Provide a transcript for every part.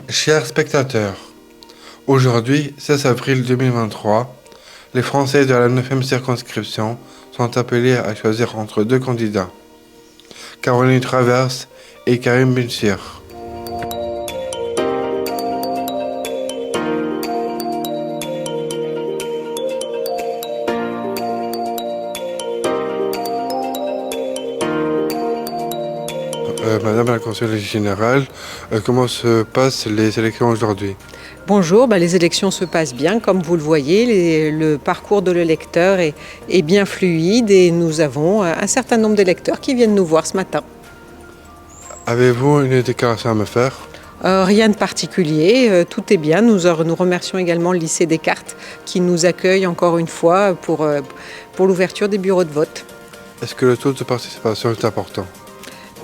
Chers spectateurs, aujourd'hui, 16 avril 2023, les Français de la 9e circonscription sont appelés à choisir entre deux candidats, Caroline Traverse et Karim Benchir. Madame la conseillère générale, comment se passent les élections aujourd'hui? Bonjour, les élections se passent bien, comme vous le voyez, le parcours de l'électeur est bien fluide et nous avons un certain nombre d'électeurs qui viennent nous voir ce matin. Avez-vous une déclaration à me faire? Rien de particulier, tout est bien. Nous remercions également le lycée Descartes qui nous accueille encore une fois pour l'ouverture des bureaux de vote. Est-ce que le taux de participation est important?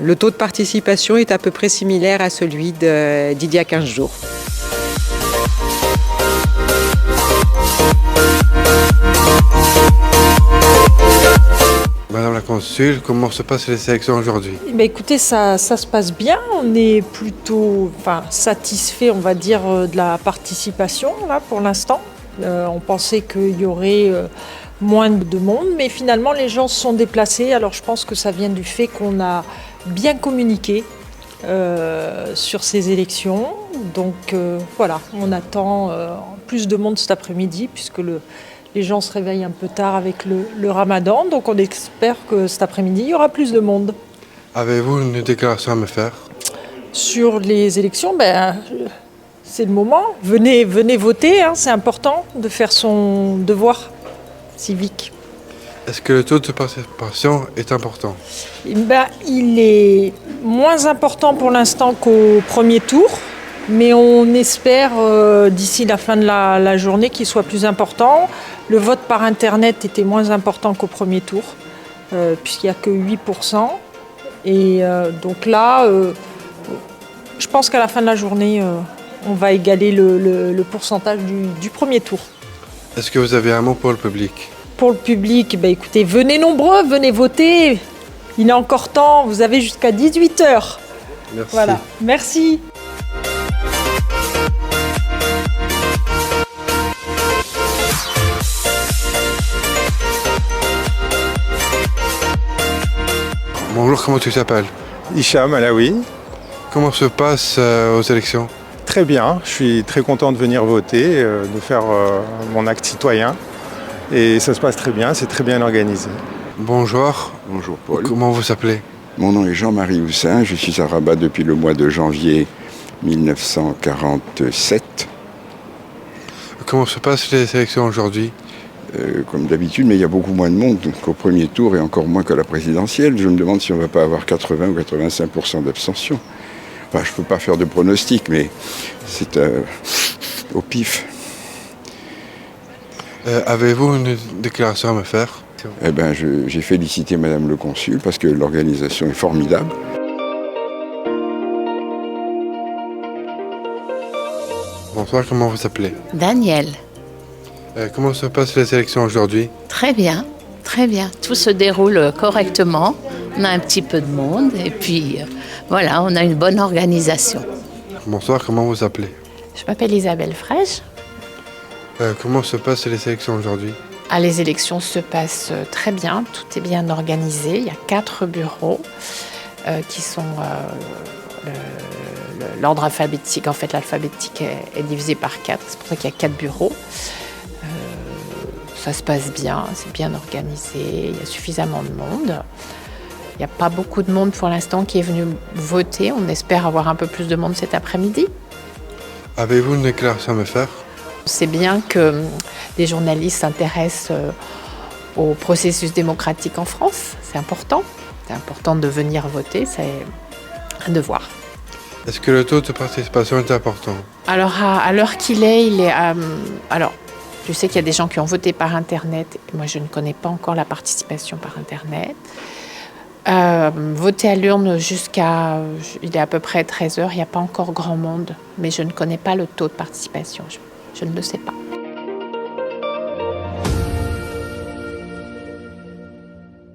Le taux de participation est à peu près similaire à celui d'il y a 15 jours. Madame la consul, comment se passent les élections aujourd'hui? Écoutez, ça se passe bien. On est plutôt satisfait, on va dire, de la participation là, pour l'instant. On pensait qu'il y aurait moins de monde, mais finalement les gens se sont déplacés. Alors je pense que ça vient du fait qu'on a bien communiqué sur ces élections. Donc voilà, on attend plus de monde cet après-midi puisque les gens se réveillent un peu tard avec le ramadan. Donc on espère que cet après-midi, il y aura plus de monde. Avez-vous une déclaration à me faire? Sur les élections, c'est le moment. Venez voter, c'est important de faire son devoir civique. Est-ce que le taux de participation est important? Il est moins important pour l'instant qu'au premier tour, mais on espère d'ici la fin de la journée qu'il soit plus important. Le vote par Internet était moins important qu'au premier tour, puisqu'il n'y a que 8%. Et donc là, je pense qu'à la fin de la journée, on va égaler le pourcentage du premier tour. Est-ce que vous avez un mot pour le public? Pour le public, écoutez, venez nombreux, venez voter. Il est encore temps, vous avez jusqu'à 18h. Merci. Voilà, merci. Bonjour, comment tu t'appelles? Hicham Alaoui. Comment se passe aux élections? Très bien, je suis très content de venir voter, de faire mon acte citoyen. Et ça se passe très bien, c'est très bien organisé. Bonjour. Bonjour Paul. Comment vous appelez? Mon nom est Jean-Marie Houssin, je suis à Rabat depuis le mois de janvier 1947. Comment se passent les élections aujourd'hui? Comme d'habitude, mais il y a beaucoup moins de monde qu'au premier tour et encore moins que la présidentielle. Je me demande si on ne va pas avoir 80 ou 85% d'abstention. Enfin, je ne peux pas faire de pronostic, mais c'est au pif. Avez-vous une déclaration à me faire? J'ai félicité Madame le consul parce que l'organisation est formidable. Bonsoir, comment vous appelez? Daniel. Comment se passent les élections aujourd'hui? Très bien, très bien. Tout se déroule correctement. On a un petit peu de monde et puis voilà, on a une bonne organisation. Bonsoir, comment vous appelez? Je m'appelle Isabelle Fraîche. Comment se passent les élections aujourd'hui? Les élections se passent très bien, tout est bien organisé. Il y a 4 bureaux qui sont l'ordre alphabétique. En fait, l'alphabétique est divisé par 4, c'est pour ça qu'il y a 4 bureaux. Ça se passe bien, c'est bien organisé, il y a suffisamment de monde. Il n'y a pas beaucoup de monde pour l'instant qui est venu voter. On espère avoir un peu plus de monde cet après-midi. Avez-vous une déclaration à me faire? C'est bien que les journalistes s'intéressent au processus démocratique en France. C'est important. C'est important de venir voter, c'est un devoir. Est-ce que le taux de participation est important? Alors, à l'heure qu'il est, il est... alors, je sais qu'il y a des gens qui ont voté par Internet. Moi, je ne connais pas encore la participation par Internet. Voter à l'urne il est à peu près 13h, il n'y a pas encore grand monde, mais je ne connais pas le taux de participation, je ne le sais pas.